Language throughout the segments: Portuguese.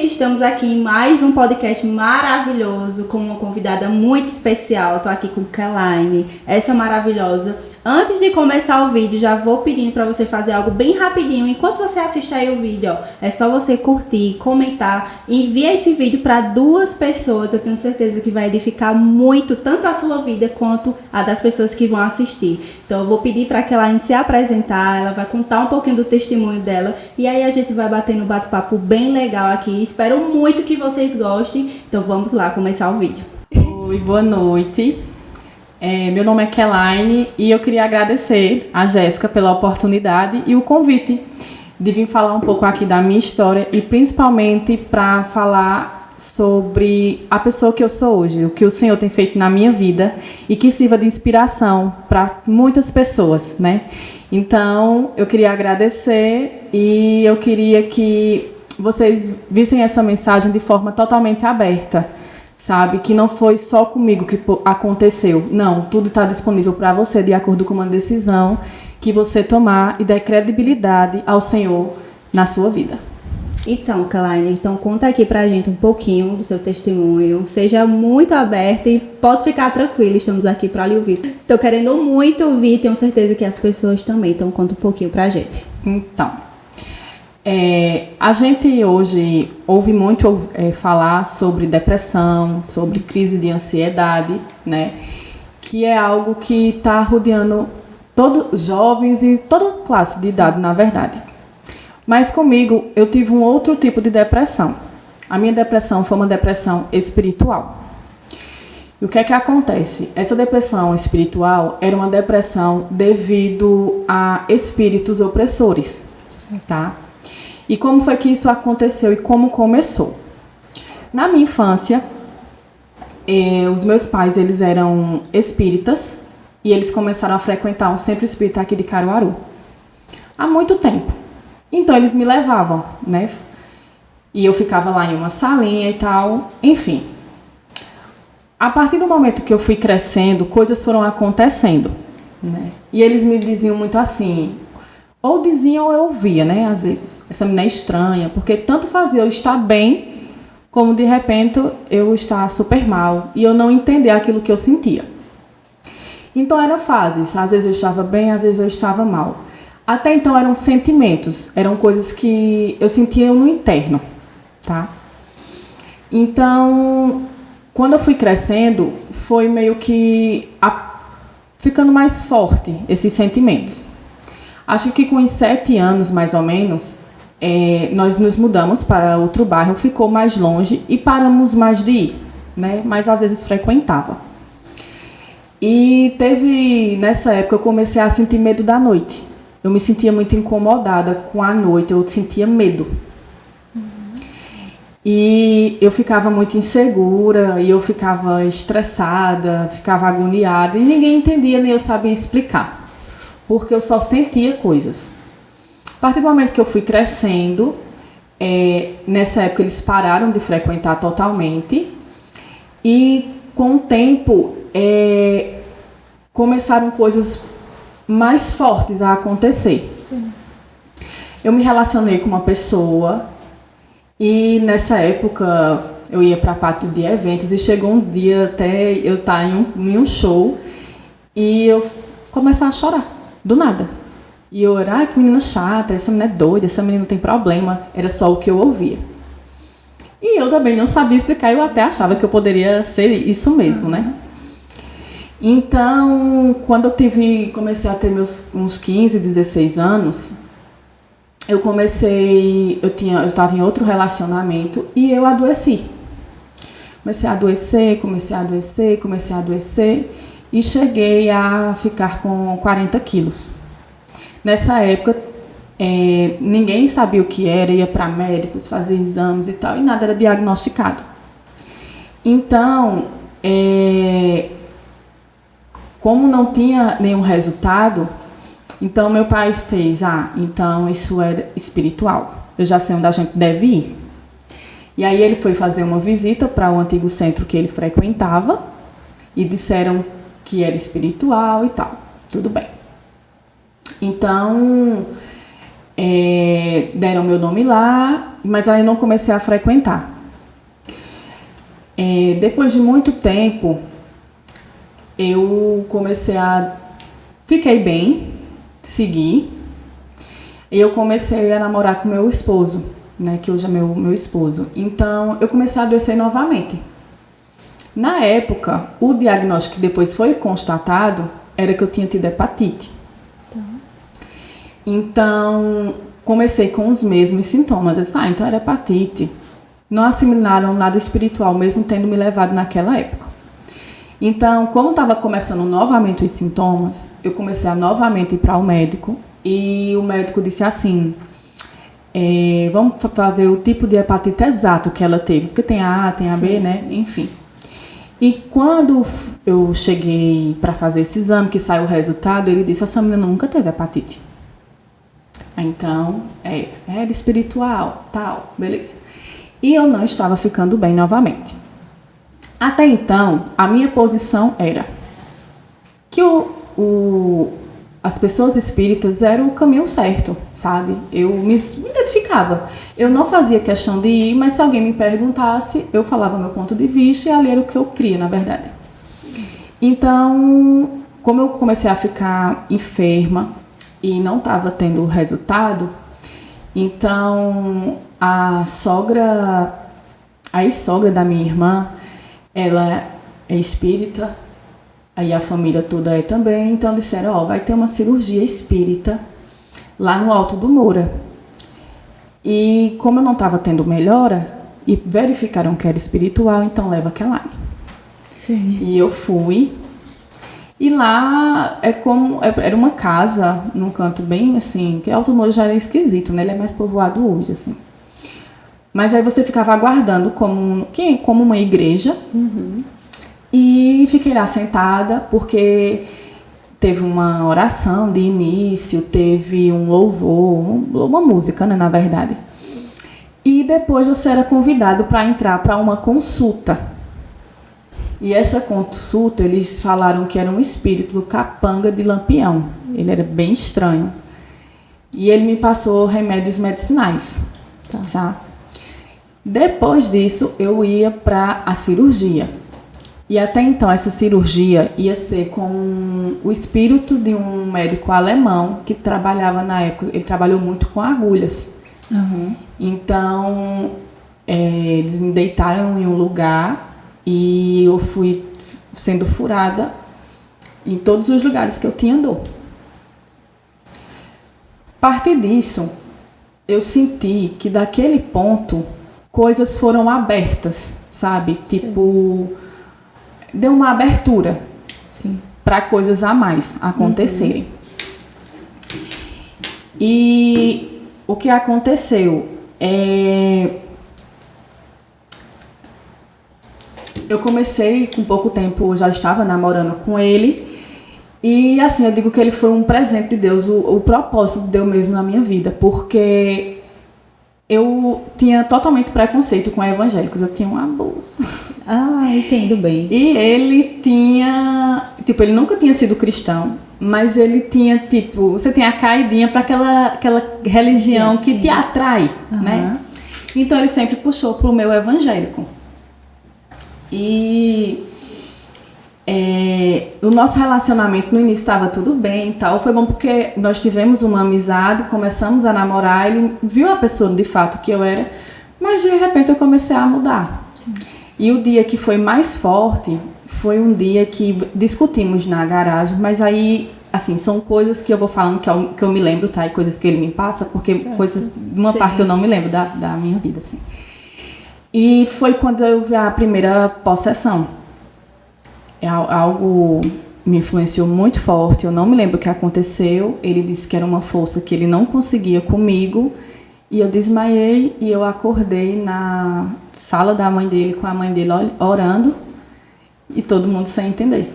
gente, estamos aqui em mais um podcast maravilhoso com uma convidada muito especial. Estou aqui com Keline, essa maravilhosa. Antes de começar o vídeo, já vou pedindo para você fazer algo bem rapidinho. Enquanto você assiste aí o vídeo, ó, é só você curtir, comentar, envia esse vídeo para 2 pessoas. Eu tenho certeza que vai edificar muito, tanto a sua vida quanto a das pessoas que vão assistir. Então eu vou pedir para Keline se apresentar, ela vai contar um pouquinho do testemunho dela e aí a gente vai bater no bate-papo bem legal aqui. Espero muito que vocês gostem. Então vamos lá começar o vídeo. Oi, boa noite. Meu nome é Keline e eu queria agradecer a Jéssica pela oportunidade e o convite de vir falar um pouco aqui da minha história e principalmente para falar sobre a pessoa que eu sou hoje, o que o Senhor tem feito na minha vida e que sirva de inspiração para muitas pessoas, né? Então, eu queria agradecer e eu queria que vocês vissem essa mensagem de forma totalmente aberta. Sabe, que não foi só comigo que aconteceu. Não, tudo está disponível para você de acordo com uma decisão que você tomar e dar credibilidade ao Senhor na sua vida. Então, Keline, conta aqui pra gente um pouquinho do seu testemunho. Seja muito aberta e pode ficar tranquila, estamos aqui para lhe ouvir. Tô querendo muito ouvir, tenho certeza que as pessoas também. Então, conta um pouquinho pra gente. Então, a gente hoje ouve muito falar sobre depressão, sobre crise de ansiedade, né? Que é algo que está rodeando todos os jovens e toda classe de idade, na verdade. Mas comigo, eu tive um outro tipo de depressão. A minha depressão foi uma depressão espiritual. E o que é que acontece? Essa depressão espiritual era uma depressão devido a espíritos opressores, tá? E como foi que isso aconteceu e como começou? Na minha infância, os meus pais eles eram espíritas e eles começaram a frequentar um centro espírita aqui de Caruaru há muito tempo. Então eles me levavam, né? E eu ficava lá em uma salinha e tal, enfim. A partir do momento que eu fui crescendo, coisas foram acontecendo, né? E eles me diziam muito assim... Ou diziam ou eu ouvia, né, às vezes. Essa menina é estranha, porque tanto fazia eu estar bem, como de repente eu estar super mal. E eu não entender aquilo que eu sentia. Então eram fases. Às vezes eu estava bem, às vezes eu estava mal. Até então eram sentimentos. Eram coisas que eu sentia no interno, tá? Então, quando eu fui crescendo, foi meio que ficando mais forte esses sentimentos. Acho que com uns 7 anos, mais ou menos, nós nos mudamos para outro bairro, ficou mais longe e paramos mais de ir, né? Mas às vezes frequentava. E nessa época, eu comecei a sentir medo da noite. Eu me sentia muito incomodada com a noite, eu sentia medo. E eu ficava muito insegura, e eu ficava estressada, ficava agoniada, e ninguém entendia, nem eu sabia explicar. Porque eu só sentia coisas. A partir do momento que eu fui crescendo, nessa época eles pararam de frequentar totalmente e com o tempo começaram coisas mais fortes a acontecer. Sim. Eu me relacionei com uma pessoa e nessa época eu ia para a parte de eventos e chegou um dia até eu estar em um show e eu comecei a chorar. Do nada. E eu era, que menina chata, essa menina é doida, essa menina tem problema. Era só o que eu ouvia. E eu também não sabia explicar, eu até achava que eu poderia ser isso mesmo, né? Então, quando comecei a ter uns 15, 16 anos, eu estava em outro relacionamento e eu adoeci. Comecei a adoecer. E cheguei a ficar com 40 quilos. Nessa época, ninguém sabia o que era, ia para médicos, fazer exames e tal, e nada era diagnosticado. Então, como não tinha nenhum resultado, então meu pai fez, então isso é espiritual, eu já sei onde a gente deve ir. E aí ele foi fazer uma visita para o antigo centro que ele frequentava, e disseram que era espiritual e tal. Tudo bem. Então, deram meu nome lá, mas aí eu não comecei a frequentar. Depois de muito tempo, eu fiquei bem, segui, e eu comecei a namorar com meu esposo, né, que hoje é meu esposo. Então, eu comecei a adoecer novamente. Na época, o diagnóstico que depois foi constatado era que eu tinha tido hepatite. Então, comecei com os mesmos sintomas. Eu disse, então era hepatite. Não assimilaram nada espiritual, mesmo tendo me levado naquela época. Então, como estava começando novamente os sintomas, eu comecei a novamente ir para o médico. E o médico disse assim, vamos ver o tipo de hepatite exato que ela teve. Porque tem a A, tem a B, né? Enfim. E quando eu cheguei para fazer esse exame, que saiu o resultado, ele disse, essa menina nunca teve hepatite. Então, era espiritual, tal, beleza. E eu não estava ficando bem novamente. Até então, a minha posição era que as pessoas espíritas eram o caminho certo, sabe? Eu me identificava. Eu não fazia questão de ir, mas se alguém me perguntasse, eu falava meu ponto de vista e ali era o que eu cria, na verdade. Então, como eu comecei a ficar enferma e não estava tendo resultado, então a ex-sogra da minha irmã, ela é espírita, aí a família toda é também, então disseram, vai ter uma cirurgia espírita lá no Alto do Moura. E como eu não estava tendo melhora, e verificaram que era espiritual, então leva aquela. Sim. E eu fui, e lá era uma casa, num canto bem assim, que Alto do Moura já era esquisito, né? Ele é mais povoado hoje, assim. Mas aí você ficava aguardando como uma igreja. Uhum. E fiquei lá sentada, porque teve uma oração de início, teve um louvor, uma música, né, na verdade. E depois você era convidado para entrar para uma consulta. E essa consulta, eles falaram que era um espírito do capanga de Lampião. Ele era bem estranho. E ele me passou remédios medicinais. Tá? Depois disso, eu ia para a cirurgia. E até então, essa cirurgia ia ser com o espírito de um médico alemão que trabalhava na época, ele trabalhou muito com agulhas. Uhum. Então, eles me deitaram em um lugar e eu fui sendo furada em todos os lugares que eu tinha dor. A partir disso, eu senti que daquele ponto, coisas foram abertas, sabe? Tipo... Sim. Deu uma abertura para coisas a mais acontecerem. Uhum. E o que aconteceu eu comecei com pouco tempo, eu já estava namorando com ele, e assim, eu digo que ele foi um presente de Deus, o propósito de Deus mesmo na minha vida, porque eu tinha totalmente preconceito com evangélicos, eu tinha um abuso. Entendo bem. E ele tinha... Tipo, ele nunca tinha sido cristão, mas ele tinha, tipo... Você tem a caidinha para aquela religião que te atrai, né? Então, ele sempre puxou pro meu evangélico. E... o nosso relacionamento no início estava tudo bem e tal. Foi bom porque nós tivemos uma amizade, começamos a namorar. Ele viu a pessoa de fato que eu era, mas de repente eu comecei a mudar. Sim. E o dia que foi mais forte foi um dia que discutimos na garagem, mas aí, assim, são coisas que eu vou falando que eu me lembro, tá? E coisas que ele me passa, porque coisas, uma parte eu não me lembro da minha vida, assim. E foi quando eu vi a primeira possessão. Algo me influenciou muito forte, eu não me lembro o que aconteceu. Ele disse que era uma força que ele não conseguia comigo, e eu desmaiei e eu acordei na sala da mãe dele, com a mãe dele orando, e todo mundo sem entender.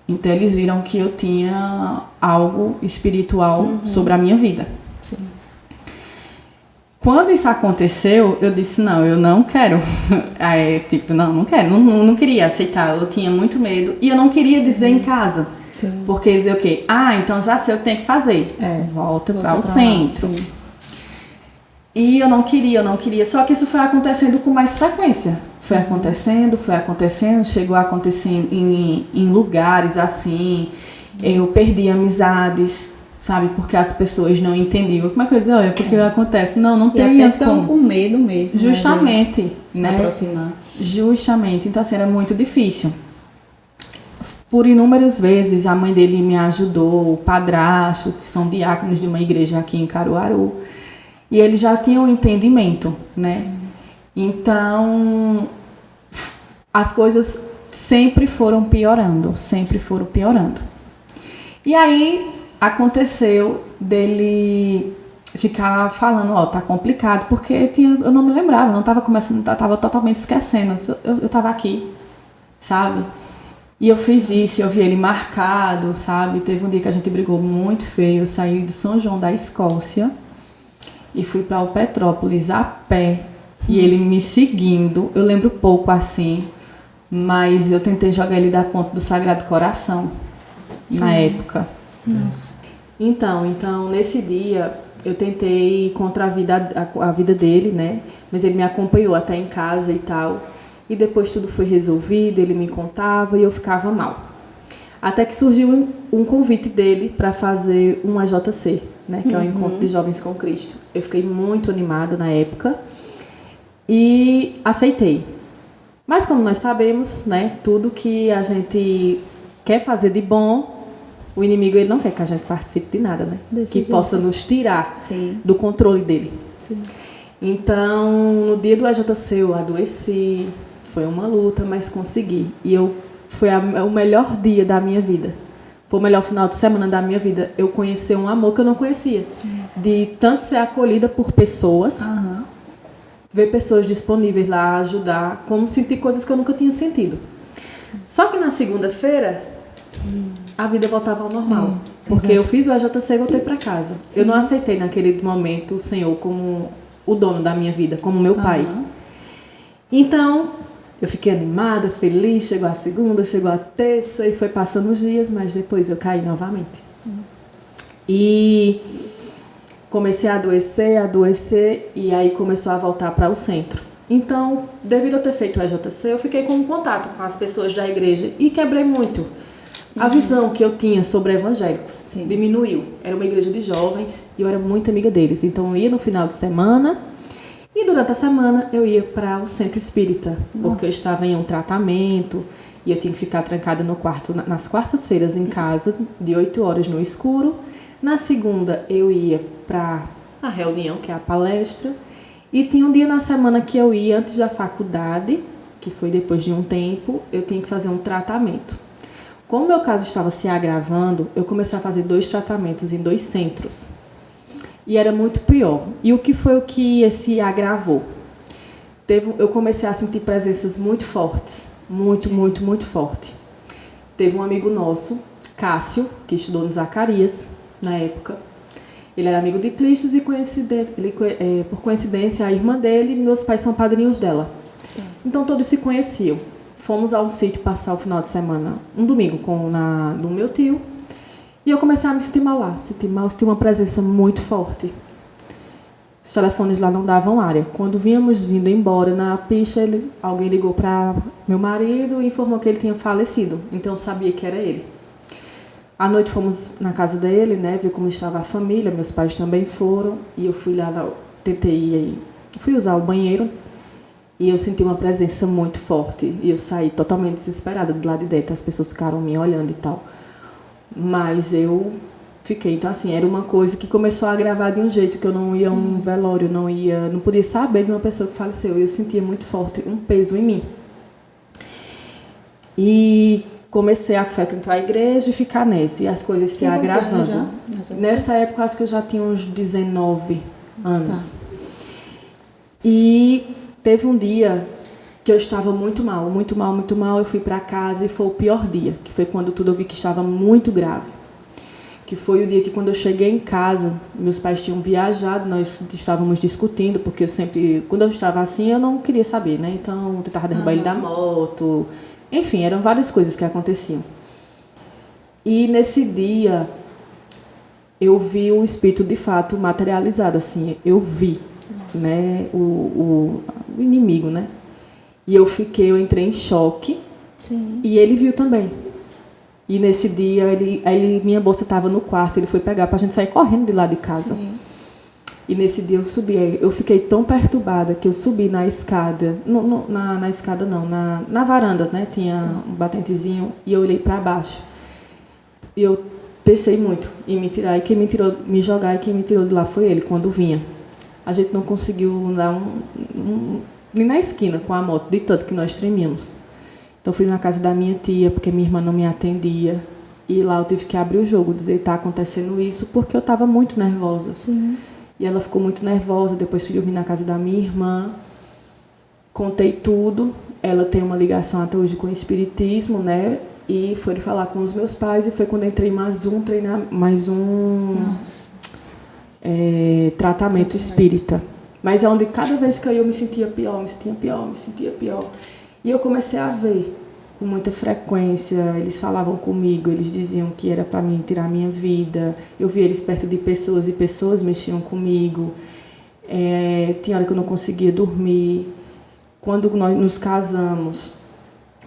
Então eles viram que eu tinha algo espiritual sobre a minha vida. Sim. Quando isso aconteceu, eu disse, não, eu não quero. Não quero, não queria aceitar, eu tinha muito medo. E eu não queria dizer em casa. Sim. Porque dizer o quê? Então já sei o que tem que fazer. Volta para o centro. E eu não queria. Só que isso foi acontecendo com mais frequência. Foi acontecendo, chegou a acontecer em lugares assim. Eu perdi amizades, sabe? Porque as pessoas não entendiam. Como é que eu dizia? Olha, porque acontece. Não tem e até ficavam com medo mesmo. Justamente, né? Se aproximar. Justamente. Então, assim, era muito difícil. Por inúmeras vezes, a mãe dele me ajudou, o padrasto, que são diáconos de uma igreja aqui em Caruaru. E eles já tinham um entendimento, né? Sim. Então, as coisas sempre foram piorando. E aí, aconteceu dele ficar falando, tá complicado, porque eu não me lembrava, não estava começando, estava totalmente esquecendo. Eu estava aqui, sabe? E eu fiz isso, eu vi ele marcado, sabe? Teve um dia que a gente brigou muito feio, eu saí de São João da Escócia e fui para o Petrópolis a pé. E ele me seguindo, eu lembro pouco assim, mas eu tentei jogar ele da ponte do Sagrado Coração, na época. Nossa. Então, nesse dia, eu tentei ir contra a vida dele, né? Mas ele me acompanhou até em casa e tal. E depois tudo foi resolvido, ele me contava e eu ficava mal. Até que surgiu um convite dele para fazer um AJC, né? Que é o Encontro de Jovens com Cristo. Eu fiquei muito animada na época e aceitei. Mas como nós sabemos, né? Tudo que a gente quer fazer de bom, o inimigo ele não quer que a gente participe de nada, né? Que possa nos tirar do controle dele. Sim. Então, no dia do AJC eu adoeci, foi uma luta, mas consegui. E foi o melhor dia da minha vida. Foi o melhor final de semana da minha vida. Eu conheci um amor que eu não conhecia. Sim. De tanto ser acolhida por pessoas, ver pessoas disponíveis lá, ajudar, como sentir coisas que eu nunca tinha sentido. Sim. Só que na segunda-feira, a vida voltava ao normal. Porque eu fiz o AJC e voltei para casa. Sim. Eu não aceitei naquele momento o Senhor como o dono da minha vida, como meu pai. Então, eu fiquei animada, feliz, chegou a segunda, chegou a terça e foi passando os dias, mas depois eu caí novamente. Sim. E comecei a adoecer e aí começou a voltar para o centro. Então, devido a ter feito o AJC, eu fiquei com um contato com as pessoas da igreja e quebrei muito. A visão que eu tinha sobre evangélicos diminuiu. Era uma igreja de jovens e eu era muito amiga deles. Então, eu ia no final de semana e durante a semana eu ia para o centro espírita. Porque eu estava em um tratamento e eu tinha que ficar trancada no quarto nas quartas-feiras em casa, de 8 horas no escuro. Na segunda, eu ia para a reunião, que é a palestra. E tinha um dia na semana que eu ia antes da faculdade, que foi depois de um tempo, eu tinha que fazer um tratamento. Como meu caso estava se agravando, eu comecei a fazer 2 tratamentos em 2 centros. E era muito pior. E o que foi o que se agravou? Eu comecei a sentir presenças muito fortes. Muito forte. Teve um amigo nosso, Cássio, que estudou no Zacarias, na época. Ele era amigo de Clistos e, por coincidência, a irmã dele e meus pais são padrinhos dela. Então, todos se conheciam. Fomos ao sítio passar o final de semana, um domingo, no meu tio. E eu comecei a me sentir mal lá. Senti uma presença muito forte. Os telefones lá não davam área. Quando vínhamos vindo embora na pista, alguém ligou para meu marido e informou que ele tinha falecido. Então eu sabia que era ele. À noite fomos na casa dele, né? Ver como estava a família. Meus pais também foram. E eu fui lá, fui usar o banheiro. E eu senti uma presença muito forte. E eu saí totalmente desesperada do lado de dentro. As pessoas ficaram me olhando e tal. Mas eu fiquei. Então, assim, era uma coisa que começou a agravar de um jeito que eu não ia a um velório, não podia saber de uma pessoa que faleceu. E eu sentia muito forte um peso em mim. E comecei a frequentar a igreja e ficar nessa. E as coisas se agravando. Nessa época, acho que eu já tinha uns 19 anos. Tá. E teve um dia que eu estava muito mal. Eu fui para casa e foi o pior dia, que foi quando tudo eu vi que estava muito grave. Que foi o dia que, quando eu cheguei em casa, meus pais tinham viajado, nós estávamos discutindo, porque quando eu estava assim, eu não queria saber, né? Então, eu tentava derrubar ele da moto. Enfim, eram várias coisas que aconteciam. E nesse dia, eu vi o espírito de fato materializado, assim, eu vi. né? O inimigo, né? E eu entrei em choque. Sim. E ele viu também. E nesse dia, minha bolsa estava no quarto, ele foi pegar pra gente sair correndo de lá de casa. Sim. E nesse dia eu fiquei tão perturbada que eu subi na escada, na escada não, na varanda, né? Tinha um batentezinho e eu olhei para baixo. E eu pensei muito em me tirar, e quem me jogar e quem me tirou de lá foi ele, quando vinha. A gente não conseguiu dar nem na esquina com a moto, de tanto que nós tremíamos. Então fui na casa da minha tia, porque minha irmã não me atendia. E lá eu tive que abrir o jogo, dizer, está acontecendo isso, porque eu estava muito nervosa. Sim. E ela ficou muito nervosa, depois fui dormir na casa da minha irmã. Contei tudo. Ela tem uma ligação até hoje com o espiritismo, né? E foi falar com os meus pais, e foi quando entrei mais um tratamento espírita. Mas é onde cada vez que eu ia, eu me sentia pior. E eu comecei a ver com muita frequência, eles falavam comigo, eles diziam que era para mim tirar a minha vida. Eu via eles perto de pessoas e pessoas mexiam comigo. Tinha hora que eu não conseguia dormir. Quando nós nos casamos,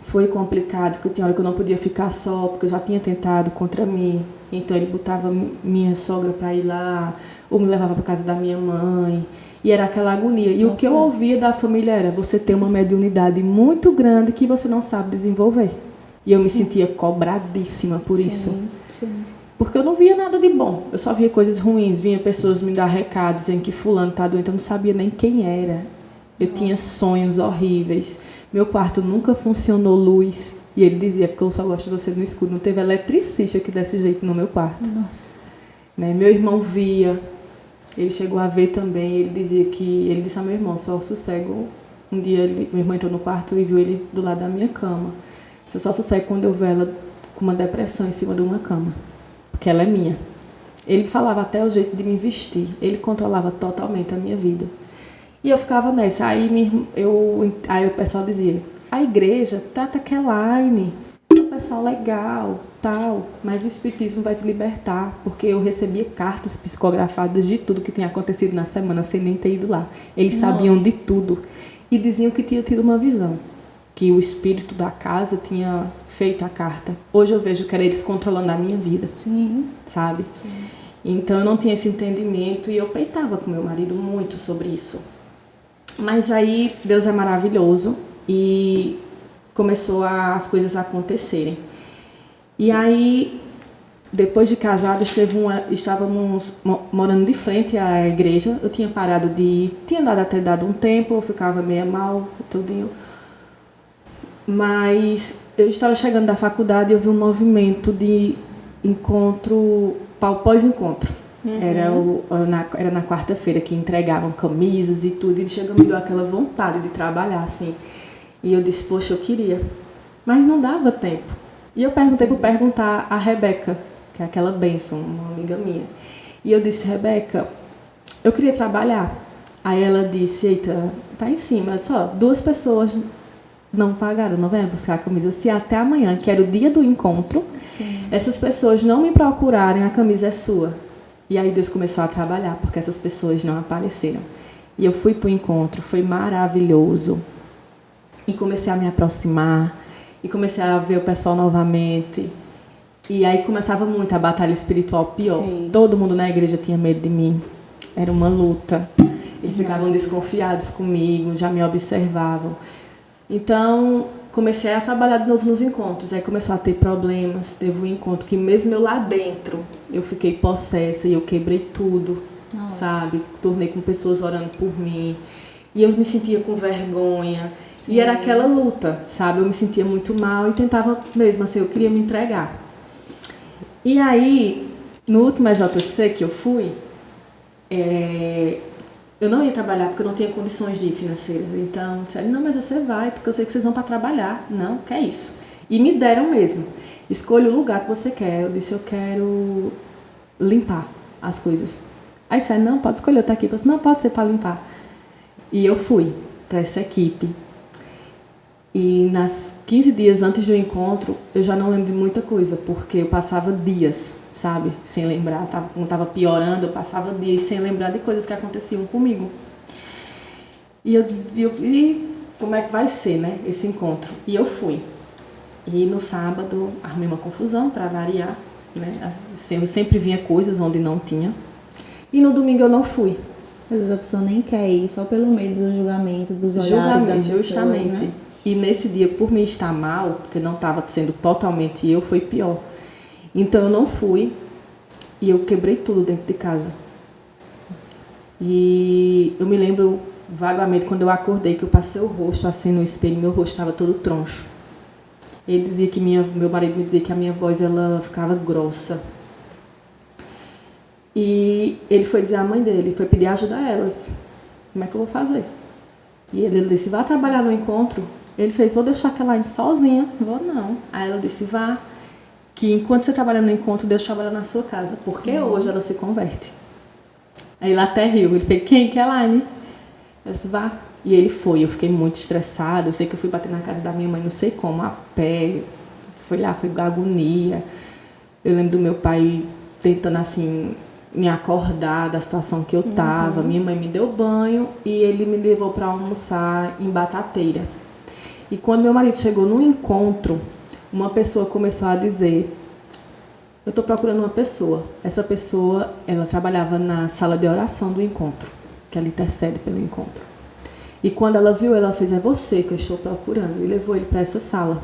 foi complicado, porque tinha hora que eu não podia ficar só, porque eu já tinha tentado contra mim. Então ele botava minha sogra para ir lá, ou me levava para casa da minha mãe. E era aquela agonia. E o que eu ouvia da família era: você tem uma mediunidade muito grande que você não sabe desenvolver. E eu me sentia cobradíssima por isso. Sim. Porque eu não via nada de bom. Eu só via coisas ruins. Vinha pessoas me dar recados em que fulano está doente. Eu não sabia nem quem era. Eu tinha sonhos horríveis. Meu quarto nunca funcionou luz. E ele dizia, porque eu só gosto de você no escuro. Não teve eletricista que desse jeito no meu quarto. Nossa. Né? Meu irmão via. Ele chegou a ver também. Ele disse a meu irmão: só sossego. Um dia meu irmão entrou no quarto e viu ele do lado da minha cama. Disse: só sossego quando eu ver ela com uma depressão em cima de uma cama, porque ela é minha. Ele falava até o jeito de me vestir. Ele controlava totalmente a minha vida. E eu ficava nessa. Aí o pessoal dizia: a igreja trata Keline, é um pessoal legal, tal, mas o espiritismo vai te libertar, porque eu recebia cartas psicografadas de tudo que tinha acontecido na semana sem nem ter ido lá. Eles sabiam de tudo e diziam que tinha tido uma visão, que o espírito da casa tinha feito a carta. Hoje eu vejo que era eles controlando a minha vida. Sim. Sabe? Sim. Então eu não tinha esse entendimento e eu peitava com meu marido muito sobre isso. Mas aí Deus é maravilhoso e começou as coisas a acontecerem. E aí, depois de casados, estávamos morando de frente à igreja. Eu tinha parado de ir, tinha até dado um tempo, eu ficava meio mal, tudinho. Mas eu estava chegando da faculdade e eu vi um movimento de encontro, pós-encontro. Era na quarta-feira que entregavam camisas e tudo, e me deu aquela vontade de trabalhar, assim. E eu disse: poxa, eu queria. Mas não dava tempo. E eu perguntei por perguntar a Rebeca, que é aquela bênção, uma amiga minha. E eu disse: Rebeca, eu queria trabalhar. Aí ela disse: eita, tá em cima. Ela disse: ó, 2 pessoas não pagaram, não vieram buscar a camisa. Se até amanhã, que era o dia do encontro, essas pessoas não me procurarem, a camisa é sua. E aí Deus começou a trabalhar, porque essas pessoas não apareceram. E eu fui pro encontro, foi maravilhoso. E comecei a me aproximar, e comecei a ver o pessoal novamente. E aí começava muito a batalha espiritual pior. Sim. Todo mundo na igreja tinha medo de mim. Era uma luta. Eles ficavam desconfiados comigo, já me observavam. Então, comecei a trabalhar de novo nos encontros. Aí começou a ter problemas. Teve um encontro que mesmo eu lá dentro, eu fiquei possessa e eu quebrei tudo, sabe? Tornei com pessoas orando por mim. E eu me sentia com vergonha. Sim. E era aquela luta, sabe? Eu me sentia muito mal e tentava mesmo, assim, eu queria me entregar. E aí, no último EJC que eu fui, eu não ia trabalhar porque eu não tinha condições de ir financeiras. Então, disseram: não, mas você vai, porque eu sei que vocês vão para trabalhar. Não, que é isso. E me deram mesmo. Escolha o lugar que você quer. Eu disse: eu quero limpar as coisas. Aí disseram: não, pode escolher, eu tô aqui. Eu disse: não, pode ser para limpar. E eu fui para essa equipe. E nas 15 dias antes do encontro, eu já não lembro de muita coisa, porque eu passava dias, sabe, sem lembrar. Quando estava piorando, eu passava dias sem lembrar de coisas que aconteciam comigo. E como é que vai ser, né, esse encontro? E eu fui. E no sábado arrumei uma confusão para variar, né? Eu sempre vinha coisas onde não tinha. E no domingo eu não fui. Às vezes a pessoa nem quer ir, só pelo medo do julgamento, dos olhares das pessoas, justamente. né? E nesse dia, por mim estar mal, porque não estava sendo totalmente eu, foi pior. Então eu não fui e eu quebrei tudo dentro de casa. Nossa. E eu me lembro vagamente quando eu acordei, que eu passei o rosto assim no espelho, meu rosto estava todo troncho. Ele dizia que meu marido me dizia que a minha voz ela ficava grossa. E ele foi dizer à mãe dele, foi pedir ajuda a elas. Como é que eu vou fazer? E ele disse, vá trabalhar no encontro. Ele fez, vou deixar aquela aí sozinha. Vou não. Aí ela disse, vá, que enquanto você trabalha no encontro, Deus trabalha na sua casa. Porque hoje ela se converte. Aí ele até riu. Ele fez, quem? Elaine? Eu disse, vá. E ele foi. Eu fiquei muito estressada. Eu sei que eu fui bater na casa da minha mãe, não sei como, a pé. Foi lá, foi agonia. Eu lembro do meu pai tentando, assim, me acordar da situação que eu tava. Minha mãe me deu banho e ele me levou para almoçar em Batateira. E quando meu marido chegou no encontro, uma pessoa começou a dizer, eu tô procurando uma pessoa. Essa pessoa, ela trabalhava na sala de oração do encontro, que ela intercede pelo encontro. E quando ela viu, ela fez, é você que eu estou procurando. E levou ele para essa sala.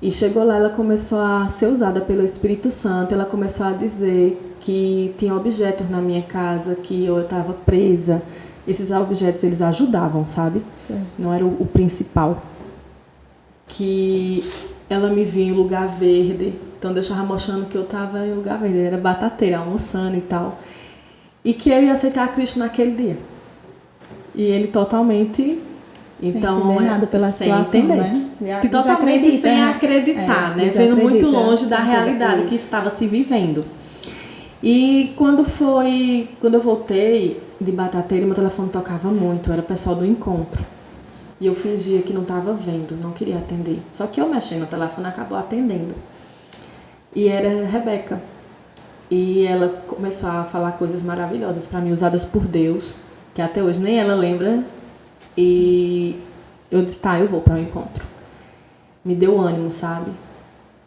E chegou lá, ela começou a ser usada pelo Espírito Santo. Ela começou a dizer que tinha objetos na minha casa, que eu estava presa. Esses objetos, eles ajudavam, sabe? Certo. Não era o principal. Que ela me via em lugar verde. Então, Deus estava mostrando que eu estava em lugar verde. Era Batateira, almoçando e tal. E que eu ia aceitar Cristo naquele dia. E ele totalmente... Então, sem entender nada pela situação, entender. Né? Que totalmente sem acreditar, né? Vendo muito longe da realidade que estava se vivendo. E quando eu voltei de Batateira, meu telefone tocava muito, era o pessoal do encontro. E eu fingia que não estava vendo, não queria atender. Só que eu mexendo no telefone, acabou atendendo. E era Rebeca. E ela começou a falar coisas maravilhosas para mim, usadas por Deus, que até hoje nem ela lembra. E eu disse, tá, eu vou para o encontro. Me deu ânimo, sabe?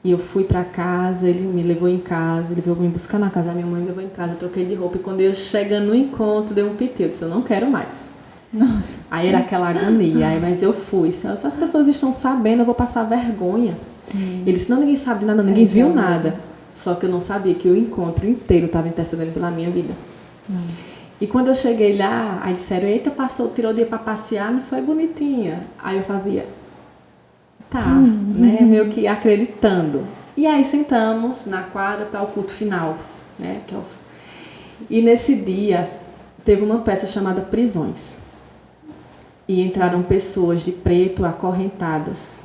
E eu fui para casa, ele me levou em casa, ele veio me buscar na casa, a minha mãe me levou em casa, eu troquei de roupa. E quando eu chegando no encontro, deu um piti, eu disse, eu não quero mais. Nossa. Aí era aquela agonia, aí, mas eu fui. Se as pessoas estão sabendo, eu vou passar vergonha. Sim. Ele disse, não, ninguém sabe de nada, ninguém viu nada. Só que eu não sabia que o encontro inteiro estava intercedendo pela minha vida. Nossa. E quando eu cheguei lá, aí disseram, eita, tirou o dia pra passear, não foi bonitinha? Aí eu fazia, tá, né, meio que acreditando. E aí sentamos na quadra para o culto final, né, e nesse dia teve uma peça chamada Prisões. E entraram pessoas de preto acorrentadas.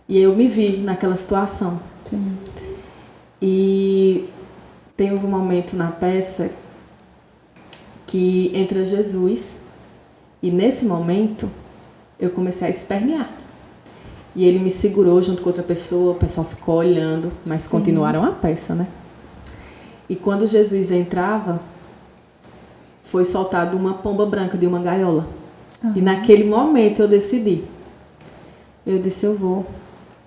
E eu me vi naquela situação. Sim. E teve um momento na peça que entra Jesus, e nesse momento eu comecei a espernear. E ele me segurou junto com outra pessoa, o pessoal ficou olhando, mas continuaram a peça, né? E quando Jesus entrava, foi soltada uma pomba branca de uma gaiola. E naquele momento eu decidi. Eu disse, eu vou,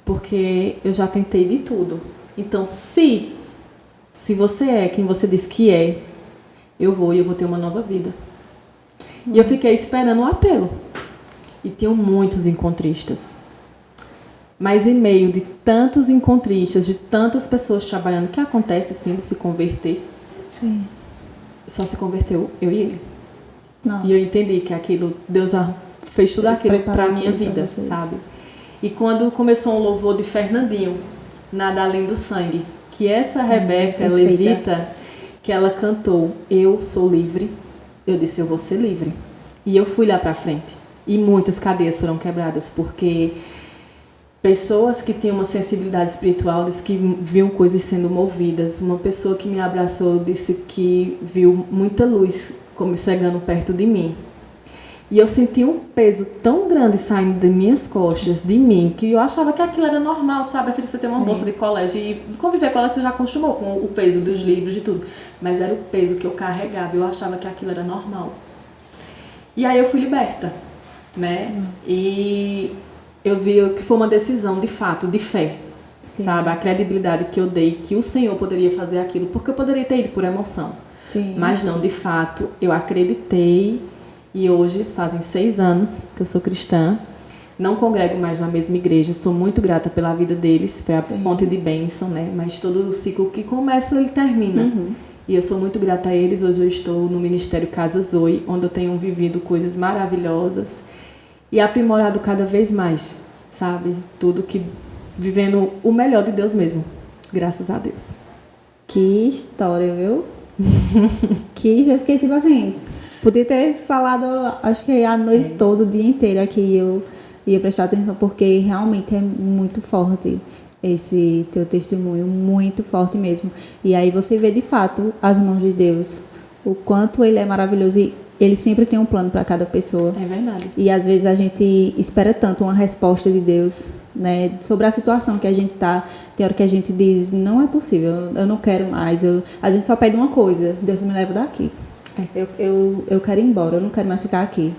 porque eu já tentei de tudo. Então, se você é quem você diz que é, eu vou e eu vou ter uma nova vida. E eu fiquei esperando um apelo. E tinham muitos encontristas. Mas em meio de tantos encontristas, de tantas pessoas trabalhando, que acontece sim de se converter, sim, só se converteu eu e ele. Nossa. E eu entendi que aquilo, Deus fez tudo aquilo para a minha vida, sabe? E quando começou um louvor de Fernandinho, Nada Além do Sangue, que essa sim, Rebeca, perfeita. Levita, que ela cantou, eu sou livre, eu disse, eu vou ser livre. E eu fui lá pra frente. E muitas cadeias foram quebradas, porque pessoas que tinham uma sensibilidade espiritual disse que viam coisas sendo movidas. Uma pessoa que me abraçou disse que viu muita luz chegando perto de mim. E eu senti um peso tão grande saindo das minhas costas, de mim, que eu achava que aquilo era normal, sabe? Filho, você ter uma bolsa de colégio e conviver com ela, você já acostumou com o peso dos livros e tudo. Mas era o peso que eu carregava, eu achava que aquilo era normal. E aí eu fui liberta, né? E eu vi que foi uma decisão, de fato, de fé. Sim. Sabe? A credibilidade que eu dei, que o Senhor poderia fazer aquilo, porque eu poderia ter ido por emoção. Sim. Mas não, de fato, eu acreditei e hoje fazem 6 anos que eu sou cristã. Não congrego mais na mesma igreja, sou muito grata pela vida deles, foi a fonte de bênção, né? Mas todo o ciclo que começa, ele termina. Uhum. E eu sou muito grata a eles. Hoje eu estou no Ministério Casa Zoe, onde eu tenho vivido coisas maravilhosas e aprimorado cada vez mais, sabe? Tudo que vivendo o melhor de Deus mesmo, graças a Deus. Que história, viu? Que já fiquei tipo assim, podia ter falado, acho que a noite toda, o dia inteiro aqui, eu ia prestar atenção, porque realmente é muito forte esse teu testemunho, muito forte mesmo. E aí você vê de fato as mãos de Deus, o quanto Ele é maravilhoso e Ele sempre tem um plano para cada pessoa. É verdade. E às vezes a gente espera tanto uma resposta de Deus, né, sobre a situação que a gente tá. Tem hora que a gente diz, não é possível, eu não quero mais. A gente só pede uma coisa, Deus me leva daqui. Eu quero ir embora, eu não quero mais ficar aqui.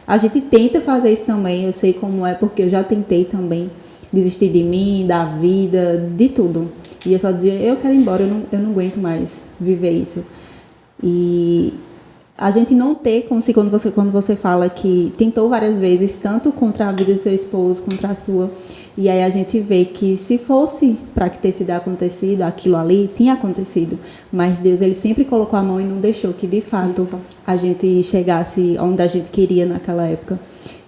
A gente tenta fazer isso também, eu sei como é, porque eu já tentei também desistir de mim, da vida, de tudo. E eu só dizia, eu quero ir embora, eu não aguento mais viver isso. E a gente não ter, como se quando você fala que tentou várias vezes, tanto contra a vida do seu esposo, contra a sua, e aí a gente vê que se fosse para que ter sido acontecido, aquilo ali tinha acontecido, mas Deus, Ele sempre colocou a mão e não deixou que de fato a gente chegasse onde a gente queria naquela época.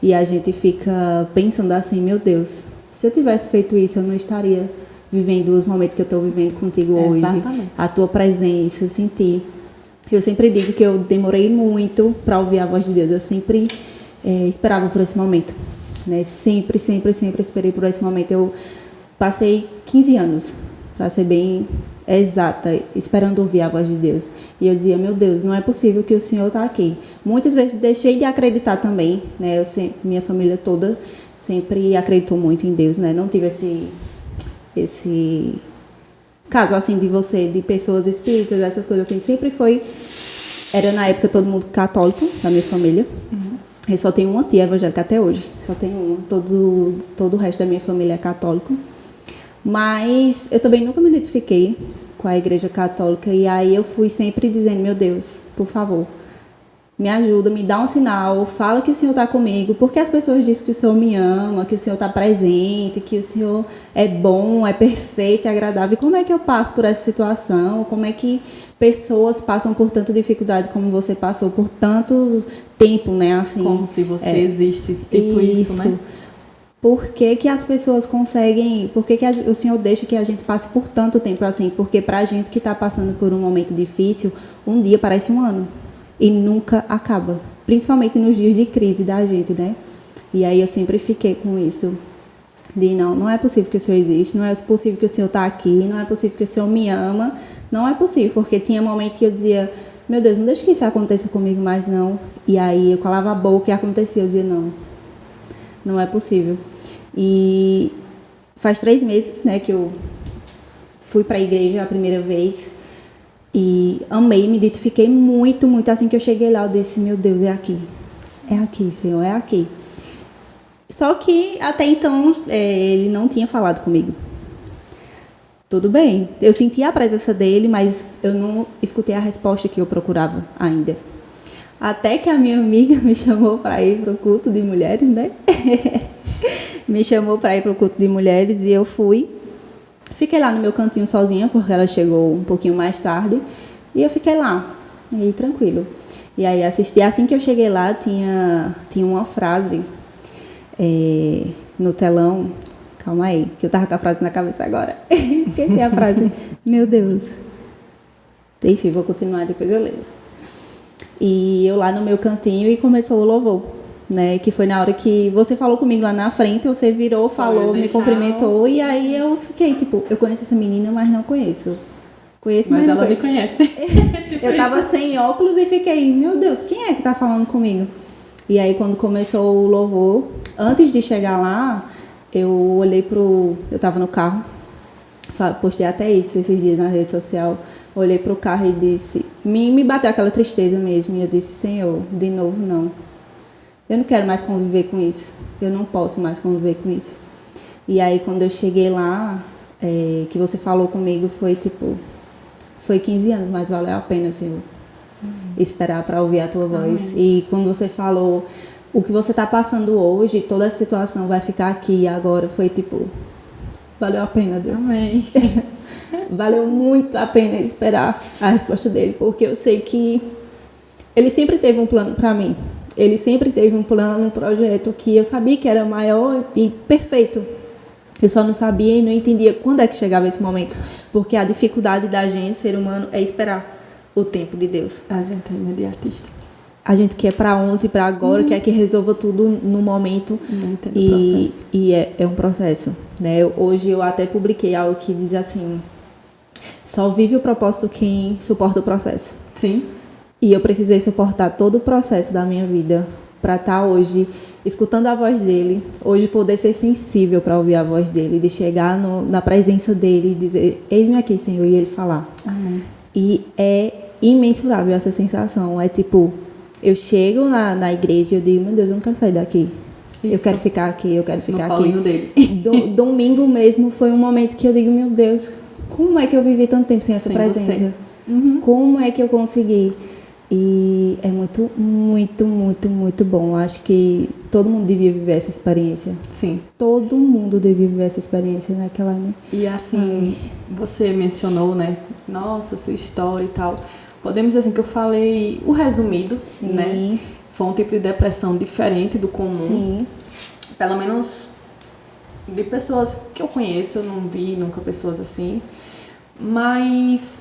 E a gente fica pensando assim, meu Deus, se eu tivesse feito isso, eu não estaria vivendo os momentos que eu estou vivendo contigo hoje. Exatamente. A tua presença, sentir. Eu sempre digo que eu demorei muito para ouvir a voz de Deus. Eu sempre esperava por esse momento, né? Sempre esperei por esse momento. Eu passei 15 anos, para ser bem exata, esperando ouvir a voz de Deus. E eu dizia, meu Deus, não é possível que o Senhor está aqui. Muitas vezes deixei de acreditar também, né? Minha família toda sempre acreditou muito em Deus, né? Não tive esse caso assim de pessoas espíritas, essas coisas assim, sempre foi. Era na época todo mundo católico da minha família. Eu só tenho uma tia evangélica até hoje, só tenho uma. Todo o resto da minha família é católico. Mas eu também nunca me identifiquei com a igreja católica, e aí eu fui sempre dizendo, meu Deus, por favor, me ajuda, me dá um sinal, fala que o Senhor está comigo, porque as pessoas dizem que o Senhor me ama, que o Senhor está presente, que o Senhor é bom, é perfeito, é agradável. E como é que eu passo por essa situação? Como é que pessoas passam por tanta dificuldade como você passou por tanto tempo, né? Assim, como se você existe, tipo isso, né? Por que que as pessoas conseguem... Por que que o Senhor deixa que a gente passe por tanto tempo assim? Porque pra gente que está passando por um momento difícil, um dia parece um ano. E nunca acaba, principalmente nos dias de crise da gente, né? E aí eu sempre fiquei com isso, de não é possível que o Senhor existe, não é possível que o Senhor está aqui, não é possível que o Senhor me ama, não é possível, porque tinha momentos que eu dizia, meu Deus, não deixe que isso aconteça comigo mais não. E aí eu calava a boca e acontecia, eu dizia, não é possível. E faz 3 meses, né, que eu fui para a igreja a primeira vez. E amei, me identifiquei muito, muito. Assim que eu cheguei lá, eu disse, meu Deus, é aqui, Senhor, é aqui. Só que até então ele não tinha falado comigo. Tudo bem, eu senti a presença dele, mas eu não escutei a resposta que eu procurava ainda. Até que a minha amiga me chamou para ir para o culto de mulheres, né? Me chamou para ir para o culto de mulheres e eu fui. Fiquei lá no meu cantinho sozinha, porque ela chegou um pouquinho mais tarde. E eu fiquei lá, aí tranquilo. E aí assisti. Assim que eu cheguei lá, tinha uma frase no telão. Calma aí, que eu tava com a frase na cabeça agora. Esqueci a frase. Meu Deus. Enfim, vou continuar, depois eu lembro. E eu lá no meu cantinho e começou o louvor, né? Que foi na hora que você falou comigo lá na frente, você virou, falou, me cumprimentou, e aí eu fiquei, tipo, eu conheço essa menina, mas não conheço. Mas ela me conhece. Eu tava sem óculos e fiquei, meu Deus, quem é que tá falando comigo? E aí quando começou o louvor, antes de chegar lá, eu olhei eu tava no carro, postei até isso esses dias na rede social, olhei pro carro e disse, me bateu aquela tristeza mesmo, e eu disse, Senhor, de novo não. eu não quero mais conviver com isso. Eu não posso mais conviver com isso. E aí, quando eu cheguei lá, que você falou comigo, foi tipo... Foi 15 anos, mas valeu a pena, Senhor, esperar para ouvir a tua voz. E quando você falou o que você está passando hoje, toda essa situação vai ficar aqui agora, foi tipo... Valeu a pena, Deus. Amém. Valeu muito a pena esperar a resposta dele, porque eu sei que ele sempre teve um plano para mim. Ele sempre teve um plano, um projeto que eu sabia que era maior e perfeito. Eu só não sabia e não entendia quando é que chegava esse momento. Porque a dificuldade da gente, ser humano, é esperar o tempo de Deus. A gente é imediatista. A gente quer para ontem, para agora, quer que resolva tudo no momento. Não entendo o processo. E é um processo. Né? Hoje eu até publiquei algo que diz assim... Só vive o propósito quem suporta o processo. Sim. E eu precisei suportar todo o processo da minha vida para estar hoje escutando a voz dele, hoje poder ser sensível para ouvir a voz dele, de chegar na presença dele e dizer, eis-me aqui, Senhor, e ele falar. Amém. E é imensurável essa sensação. É tipo, eu chego na igreja e eu digo, meu Deus, eu não quero sair daqui. Isso. Eu quero ficar aqui, eu quero ficar no aqui. Colinho dele. Domingo mesmo foi um momento que eu digo, meu Deus, como é que eu vivi tanto tempo sem essa presença? Como é que eu consegui? E é muito, muito, muito, muito bom. Acho que todo mundo devia viver essa experiência. Sim. Todo mundo devia viver essa experiência naquela, né? E assim, você mencionou, né? Nossa, sua história e tal. Podemos dizer assim que eu falei o resumido, Sim. né? Foi um tipo de depressão diferente do comum. Sim. Pelo menos de pessoas que eu conheço, eu não vi nunca pessoas assim. Mas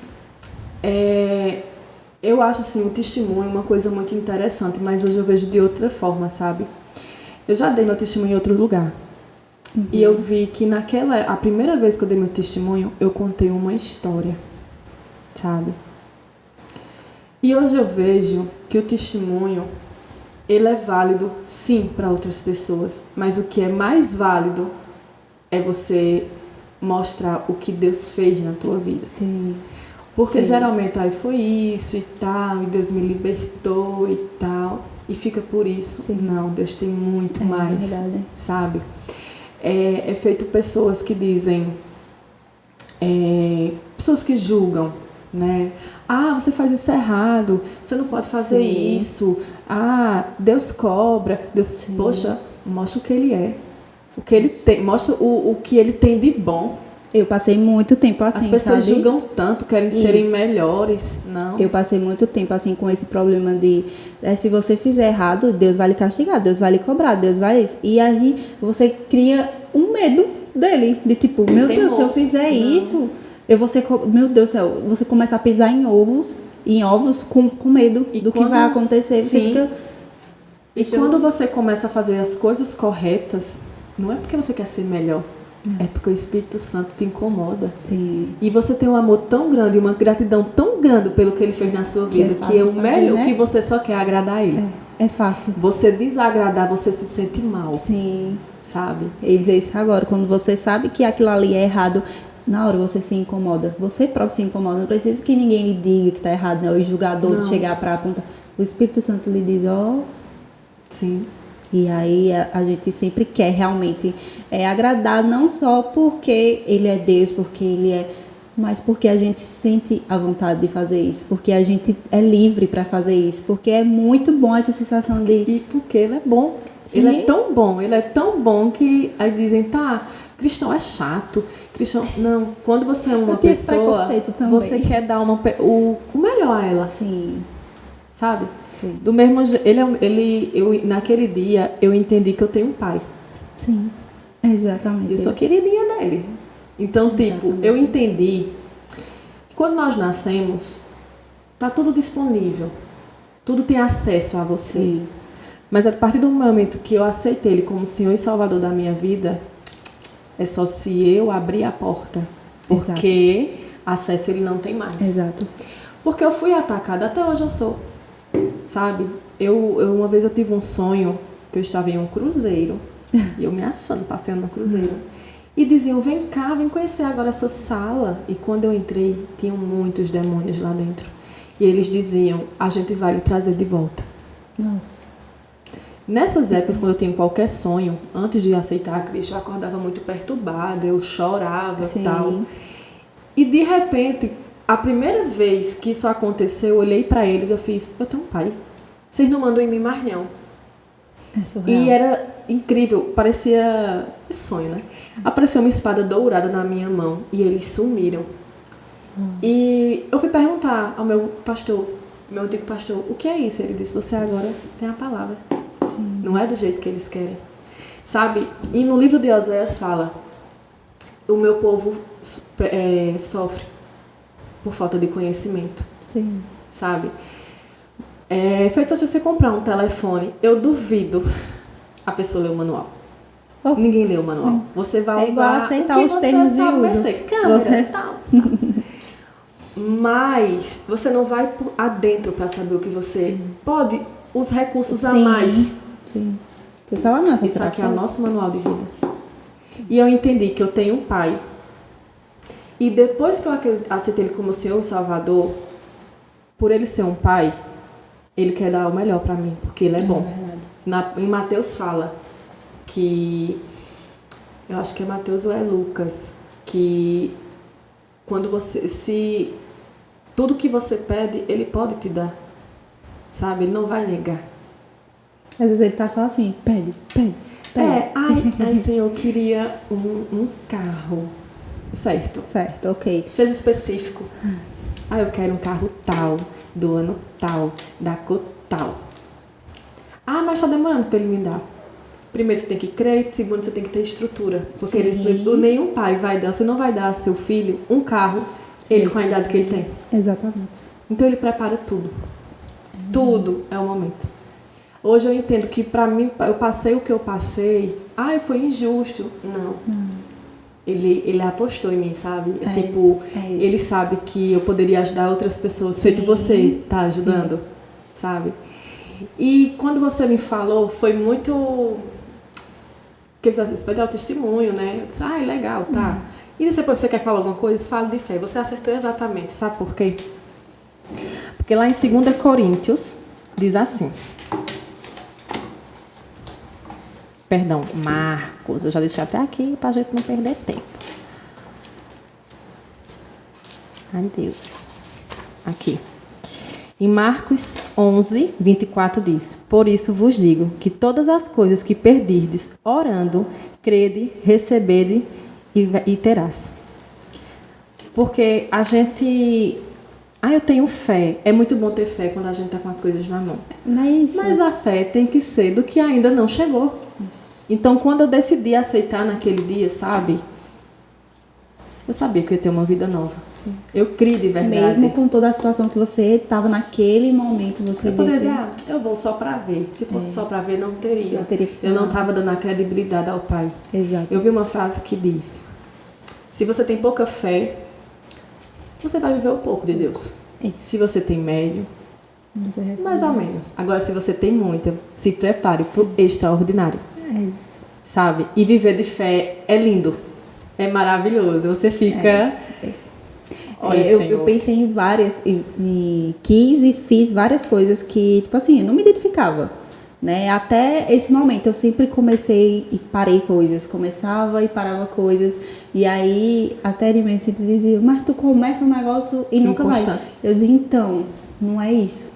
eu acho assim, o testemunho é uma coisa muito interessante, mas hoje eu vejo de outra forma, sabe? Eu já dei meu testemunho em outro lugar. E eu vi que a primeira vez que eu dei meu testemunho, eu contei uma história, sabe? E hoje eu vejo que o testemunho, ele é válido, sim, para outras pessoas. Mas o que é mais válido é você mostrar o que Deus fez na tua vida. Sim. Porque Sim. geralmente aí foi isso e tal, e Deus me libertou e tal, e fica por isso. Sim. Não, Deus tem muito mais, verdade. sabe? É feito pessoas que dizem, pessoas que julgam, né? Ah, você faz isso errado, você não pode fazer Sim. isso. Ah, Deus cobra. Deus... Sim. Poxa, mostra o que Ele é. O que Ele tem, mostra o que Ele tem de bom. Eu passei muito tempo assim, as pessoas sabe? julgam tanto, querem serem melhores. Não. Eu passei muito tempo assim com esse problema de se você fizer errado, Deus vai lhe castigar, Deus vai lhe cobrar, Deus vai isso. E aí você cria um medo dele, de tipo, meu Deus, se eu fizer isso, eu vou ser... Meu Deus do céu, você começa a pisar em ovos com medo do que vai acontecer. Você fica... E quando você começa a fazer as coisas corretas, não é porque você quer ser melhor. É porque o Espírito Santo te incomoda. Sim. E você tem um amor tão grande, uma gratidão tão grande pelo que Ele fez na sua vida, que é o melhor, né? Que você só quer agradar Ele. É fácil. Você desagradar, você se sente mal. Sim. Sabe? E dizer isso agora, quando você sabe que aquilo ali é errado, na hora você se incomoda. Você próprio se incomoda. Não precisa que ninguém lhe diga que tá errado, né? O julgador de chegar pra apontar. O Espírito Santo lhe diz, Sim. E aí a gente sempre quer realmente agradar, não só porque Ele é Deus, porque Ele é... Mas porque a gente sente a vontade de fazer isso. Porque a gente é livre para fazer isso. Porque é muito bom essa sensação de... E porque Ele é bom. Sim. Ele é tão bom que aí dizem, tá, cristão é chato. Cristão... Não, quando você é uma pessoa, você quer dar o melhor a ela. Sim. Sabe? Sim. Do mesmo jeito, naquele dia, eu entendi que eu tenho um pai. Sim, exatamente. Eu sou queridinha dele. Então, tipo, eu entendi que quando nós nascemos, tá tudo disponível. Tudo tem acesso a você. Sim. Mas a partir do momento que eu aceitei Ele como Senhor e Salvador da minha vida, é só se eu abrir a porta. Porque acesso Ele não tem mais. Exato. Porque eu fui atacada, até hoje eu sou. Sabe? Uma vez eu tive um sonho que eu estava em um cruzeiro e eu me achando, passeando no cruzeiro. E diziam, vem cá, vem conhecer agora essa sala. E quando eu entrei, tinham muitos demônios lá dentro. E eles diziam, a gente vai lhe trazer de volta. Nossa. Nessas épocas, quando eu tinha qualquer sonho, antes de aceitar a Cristo, eu acordava muito perturbada, eu chorava e tal. E de repente, a primeira vez que isso aconteceu, eu olhei pra eles, eu fiz, eu tenho um pai. Vocês não mandam em mim mais não. É surreal. E era incrível, parecia sonho, né? Apareceu uma espada dourada na minha mão e eles sumiram. E eu fui perguntar ao meu pastor, meu antigo pastor, o que é isso? Ele disse, você agora tem a palavra. Sim. Não é do jeito que eles querem. Sabe? E no livro de Oséias fala, o meu povo sofre por falta de conhecimento. Sim. Sabe? É feito se você comprar um telefone, eu duvido a pessoa ler o manual. Oh. Ninguém lê o manual. Você vai usar... É igual aceitar os termos de uso. Mexer, câmera, Você... tal. Mas você não vai por adentro para saber o que você pode, os recursos a mais. Sim. Pessoal, lá nossa, isso aqui é o nosso manual de vida. E eu entendi que eu tenho um pai. E depois que eu aceitei ele como Senhor e Salvador, por ele ser um pai, ele quer dar o melhor para mim, porque ele é bom. Verdade. Em Mateus fala que, eu acho que é Mateus ou é Lucas, que quando você, se tudo que você pede, ele pode te dar, sabe? Ele não vai negar. Às vezes ele tá só assim, pede. Ai, Senhor, eu queria um carro, certo? Certo, ok. Seja específico. Eu quero um carro tal, do ano tal, da cor tal. Mas está demorando para ele me dar. Primeiro você tem que crer, segundo você tem que ter estrutura. Porque nenhum pai vai dar, você não vai dar ao seu filho um carro, ele com a idade que ele tem. Exatamente. Então ele prepara tudo. Tudo é o momento. Hoje eu entendo que para mim, eu passei o que eu passei, foi injusto. Não. Ele apostou em mim, sabe? Ele sabe que eu poderia ajudar outras pessoas, feito você tá ajudando, sabe? E quando você me falou, foi muito... Porque você vai dar o testemunho, né? Eu disse, legal, tá. E depois você quer falar alguma coisa, fala de fé. Você acertou exatamente, sabe por quê? Porque lá em 2 Coríntios, diz assim... Perdão, Marcos, eu já deixei até aqui pra gente não perder tempo. Ai, Deus. Aqui. Em Marcos 11, 24 diz, por isso vos digo que todas as coisas que perdirdes, orando, crede, recebede e terás. Porque a gente... eu tenho fé. É muito bom ter fé quando a gente tá com as coisas na mão. Não é isso. Mas a fé tem que ser do que ainda não chegou. Isso. Então, quando eu decidi aceitar naquele dia, sabe? Eu sabia que eu ia ter uma vida nova. Sim. Eu criei de verdade. Mesmo com toda a situação que você estava naquele momento, você disse... eu vou só pra ver. Se fosse só pra ver, não teria. Não teria funcionado. Eu não estava dando a credibilidade ao Pai. Exato. Eu vi uma frase que diz... Se você tem pouca fé, você vai viver um pouco de Deus. Isso. Se você tem médio, mais ou menos. Agora, se você tem muita, se prepare pro extraordinário. É isso. Sabe? E viver de fé é lindo. É maravilhoso. Você fica... Olha, eu pensei em várias, e quis e fiz várias coisas que, tipo assim, eu não me identificava, né? Até esse momento, eu sempre comecei e parei coisas, começava e parava coisas, e aí até ele mesmo sempre dizia, mas tu começa um negócio e nunca vai. Eu dizia, então, não é isso.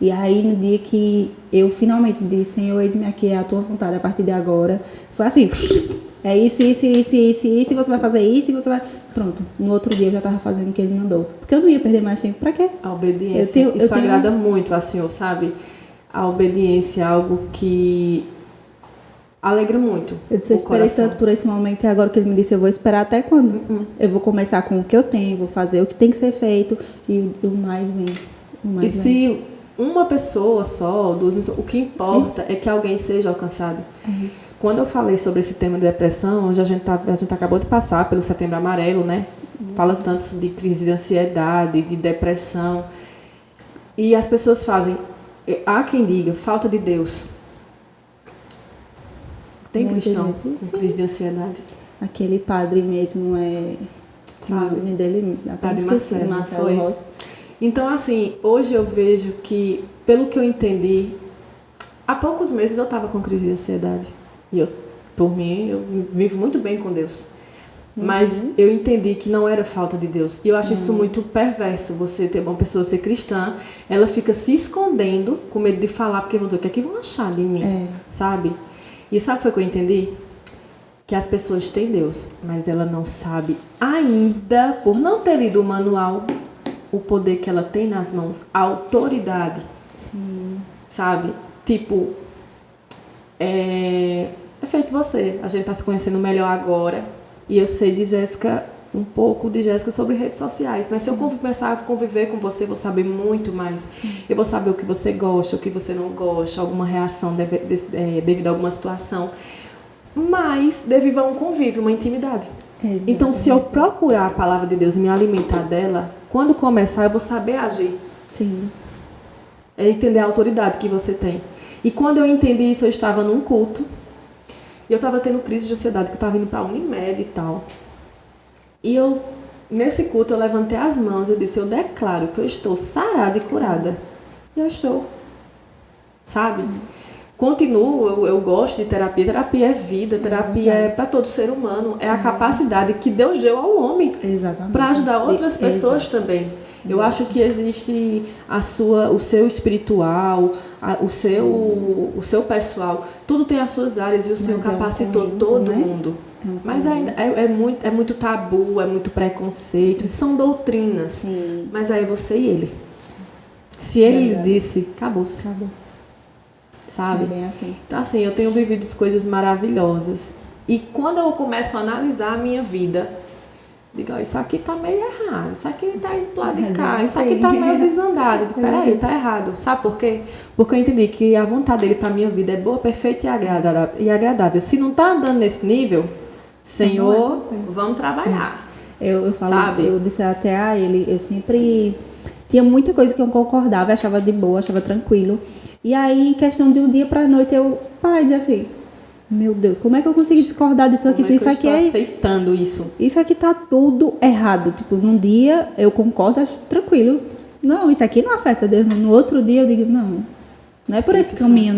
E aí, no dia que eu finalmente disse, Senhor, eis-me aqui, é a tua vontade, a partir de agora, foi assim... É isso, você vai fazer isso e você vai... Pronto, no outro dia eu já estava fazendo o que ele mandou. Porque eu não ia perder mais tempo. Pra quê? A obediência. Isso agrada muito ao Senhor, sabe? A obediência é algo que alegra muito. Eu disse, eu esperei tanto por esse momento e agora que ele me disse, eu vou esperar até quando? Eu vou começar com o que eu tenho, vou fazer o que tem que ser feito e o mais vem. Se uma pessoa só, duas, o que importa é que alguém seja alcançado. É isso. Quando eu falei sobre esse tema de depressão, hoje a gente acabou de passar pelo Setembro Amarelo, né? Fala tanto de crise de ansiedade, de depressão. E as pessoas fazem, há quem diga, falta de Deus. Tem cristão com crise de ansiedade. Aquele padre mesmo sabe? O nome dele, até esqueci, Marcelo Rossi. Então, assim, hoje eu vejo que, pelo que eu entendi, Há poucos meses eu estava com crise de ansiedade. E eu, por mim, eu vivo muito bem com Deus. Mas eu entendi que não era falta de Deus. E eu acho isso muito perverso. Você ter uma pessoa ser cristã, ela fica se escondendo com medo de falar, porque vão dizer, o que é que vão achar de mim? Sabe? E sabe o que foi que eu entendi? Que as pessoas têm Deus, mas ela não sabe ainda, por não ter lido o manual, o poder que ela tem nas mãos, a autoridade. Sim. Sabe? Tipo, é feito você. A gente tá se conhecendo melhor agora. E eu sei de Jéssica, um pouco de Jéssica sobre redes sociais. Mas se eu começar a conviver com você, eu vou saber muito mais. Eu vou saber o que você gosta, o que você não gosta, alguma reação devido a alguma situação. Mas devido a um convívio, uma intimidade. Exatamente. Então, se eu procurar a palavra de Deus e me alimentar dela, quando começar, eu vou saber agir. Sim. É entender a autoridade que você tem. E quando eu entendi isso, eu estava num culto. E eu estava tendo crise de ansiedade, que eu estava indo para a Unimed e tal. E eu, nesse culto, eu levantei as mãos. Eu disse, eu declaro que eu estou sarada e curada. E eu estou. Sabe? Continuo, eu gosto de terapia. Terapia é vida, terapia é para todo ser humano. É a capacidade que Deus deu ao homem para ajudar outras pessoas também. Eu acho que existe o seu espiritual, o seu pessoal, tudo tem as suas áreas e o Senhor capacitou todo mundo. Mas ainda é muito tabu, é muito preconceito, são doutrinas. Sim. Mas aí é você e ele. Se ele disse, acabou-se. Sabe? É bem assim. Então, assim, eu tenho vivido coisas maravilhosas. E quando eu começo a analisar a minha vida, digo, ó, isso aqui tá meio errado, isso aqui tá indo pro lado de cá, isso aqui tá meio desandado. Digo, peraí, tá errado. Sabe por quê? Porque eu entendi que a vontade dele pra minha vida é boa, perfeita e agradável. Se não tá andando nesse nível, Senhor, vamos trabalhar. Eu falo, sabe? Eu disse até a ele, eu sempre tinha muita coisa que eu concordava, achava de boa, achava tranquilo. E aí, em questão de um dia pra noite, eu parei de dizer assim, meu Deus, como é que eu consegui discordar disso aqui? Como é que eu estou aceitando isso? Isso aqui tá tudo errado. Tipo, num dia eu concordo, acho tranquilo. Não, isso aqui não afeta Deus. No outro dia eu digo, não é por esse caminho,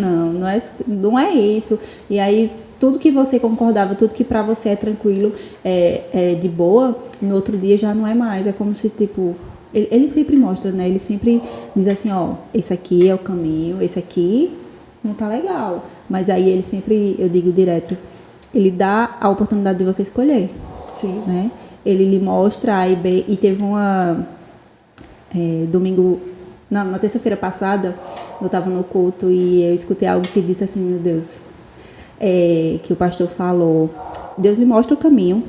não é isso. E aí, tudo que você concordava, tudo que pra você é tranquilo, é de boa, no outro dia já não é mais. É como se, tipo, ele sempre mostra, né? Ele sempre diz assim, ó, esse aqui é o caminho, esse aqui não tá legal. Mas aí ele sempre, eu digo direto, ele dá a oportunidade de você escolher. Sim. Né? Ele lhe mostra A e B. E teve uma... domingo... Não, na terça-feira passada, eu estava no culto e eu escutei algo que disse assim, meu Deus, que o pastor falou, Deus lhe mostra o caminho,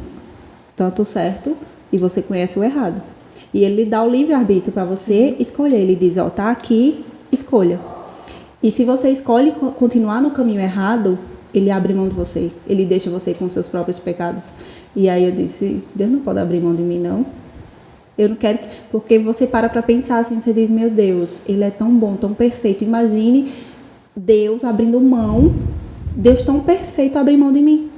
tanto o certo, e você conhece o errado. E ele lhe dá o livre-arbítrio para você escolher. Ele diz, ó, tá aqui, escolha. E se você escolhe continuar no caminho errado, ele abre mão de você. Ele deixa você com seus próprios pecados. E aí eu disse, Deus não pode abrir mão de mim, não. Eu não quero... Porque você para pensar assim, você diz, meu Deus, ele é tão bom, tão perfeito. Imagine Deus abrindo mão, Deus tão perfeito abrir mão de mim.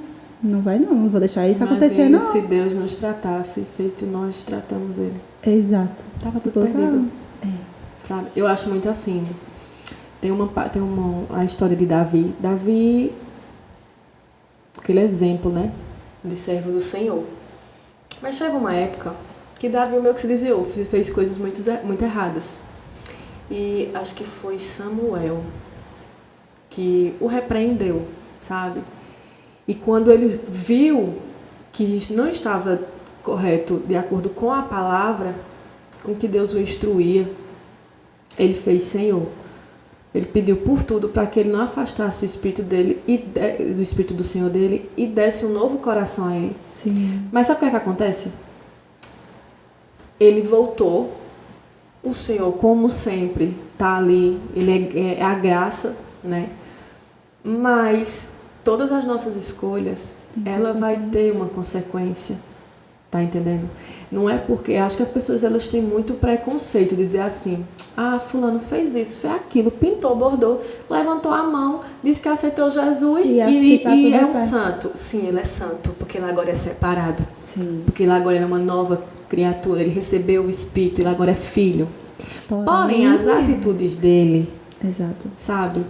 Não vai não vou deixar isso acontecer, não. Se Deus nos tratasse, feito nós tratamos ele. Exato. Tava tudo perdido. Sabe? Eu acho muito assim... Tem a história de Davi. Davi, aquele exemplo, né? De servo do Senhor. Mas chega uma época que Davi meio que se desviou, fez coisas muito erradas. E acho que foi Samuel que o repreendeu, sabe? E quando ele viu que não estava correto de acordo com a palavra, com que Deus o instruía, ele fez Senhor. Ele pediu por tudo para que ele não afastasse o espírito dele do espírito do Senhor dele e desse um novo coração a ele. Sim. Mas sabe o que acontece? Ele voltou, o Senhor, como sempre, está ali, ele é a graça, né? Mas todas as nossas escolhas, ela vai ter uma consequência. Tá entendendo? Não é porque... Acho que as pessoas, elas têm muito preconceito de dizer assim, fulano fez isso, fez aquilo, pintou, bordou, levantou a mão, disse que aceitou Jesus e é um santo. Sim, ele é santo, porque ele agora é separado. Sim. Porque ele agora é uma nova criatura, ele recebeu o Espírito, ele agora é filho. Porém, as atitudes dele, exato, sabe?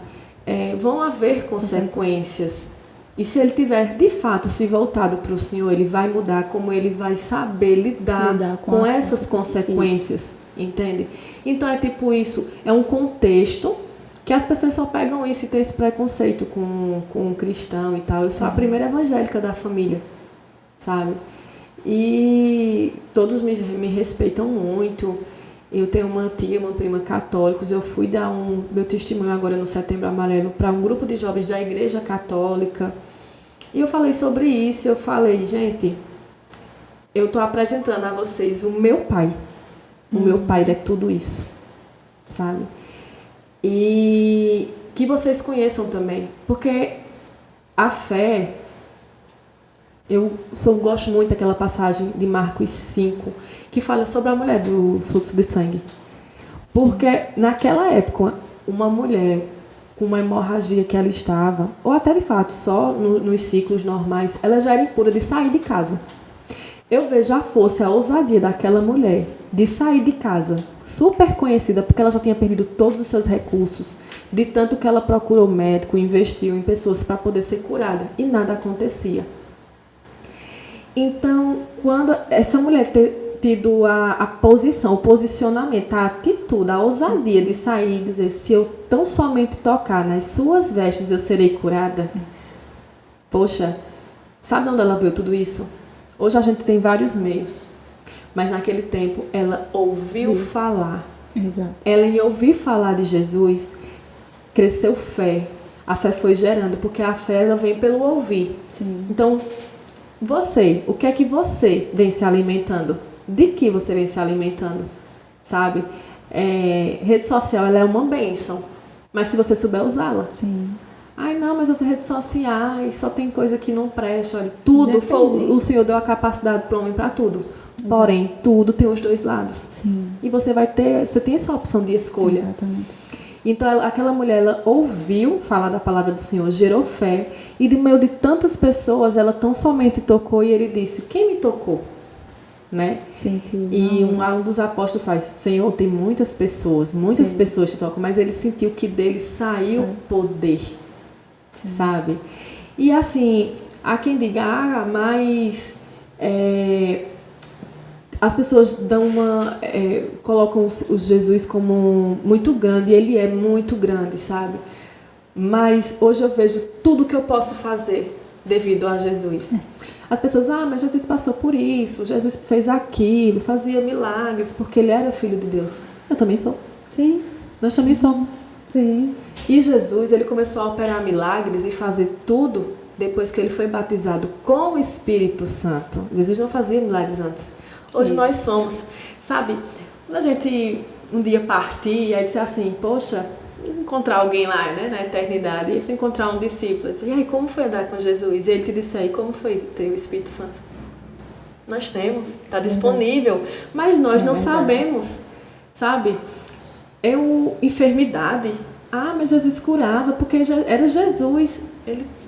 vão haver consequências. E se ele tiver, de fato, se voltado para o Senhor, ele vai mudar, como ele vai saber lidar com essas consequências, entende? Então é tipo isso, é um contexto que as pessoas só pegam isso e tem esse preconceito com o cristão e tal. Eu sou a primeira evangélica da família, sabe? E todos me respeitam muito. Eu tenho uma tia, uma prima católicos. Eu fui dar meu testemunho agora no Setembro Amarelo para um grupo de jovens da Igreja Católica. E eu falei sobre isso. Eu falei, gente, eu estou apresentando a vocês o meu pai. O meu pai, ele é tudo isso, sabe? E que vocês conheçam também. Porque a fé... Eu gosto muito daquela passagem de Marcos 5, que fala sobre a mulher do fluxo de sangue. Porque naquela época, uma mulher com uma hemorragia que ela estava, ou até de fato só nos ciclos normais, ela já era impura de sair de casa. Eu vejo a força, a ousadia daquela mulher de sair de casa, super conhecida, porque ela já tinha perdido todos os seus recursos, de tanto que ela procurou médico, investiu em pessoas para poder ser curada, e nada acontecia. Então, quando essa mulher ter tido a posição, o posicionamento, a atitude, a ousadia de sair e dizer, se eu tão somente tocar nas suas vestes, eu serei curada. Isso. Poxa, sabe onde ela viu tudo isso? Hoje a gente tem vários meios, mas naquele tempo ela ouviu falar. Exato. Ela, em ouvir falar de Jesus, cresceu fé. A fé foi gerando, porque a fé ela vem pelo ouvir. Sim. Então, o que é que você vem se alimentando? De que você vem se alimentando? Sabe? Rede social, ela é uma bênção. Mas se você souber usá-la. Sim. Ai, não, mas as redes sociais só tem coisa que não presta. Olha, tudo. O Senhor deu a capacidade para o homem para tudo. Exato. Porém, tudo tem os dois lados. Sim. E você tem essa opção de escolha. Exatamente. Então, aquela mulher, ela ouviu falar da palavra do Senhor, gerou fé, e de meio de tantas pessoas, ela tão somente tocou, e ele disse, quem me tocou? Né? Sentiu. E um dos apóstolos faz, Senhor, tem muitas pessoas te tocam, mas ele sentiu que dele saiu poder, sabe? E assim, há quem diga, mas... as pessoas colocam o Jesus como muito grande, e ele é muito grande, sabe? Mas hoje eu vejo tudo que eu posso fazer devido a Jesus. As pessoas, mas Jesus passou por isso, Jesus fez aquilo, fazia milagres, porque ele era filho de Deus. Eu também sou. Sim. Nós também somos. Sim. E Jesus, ele começou a operar milagres e fazer tudo depois que ele foi batizado com o Espírito Santo. Jesus não fazia milagres antes. Hoje isso. Nós somos, sabe, quando a gente um dia partir e aí dizer assim, poxa, encontrar alguém lá, né, na eternidade, e você encontrar um discípulo, e dizer, e aí, como foi andar com Jesus? E ele te disse aí, como foi ter o Espírito Santo? Nós temos, está disponível, mas nós não sabemos, sabe? Enfermidade, mas Jesus curava, porque era Jesus.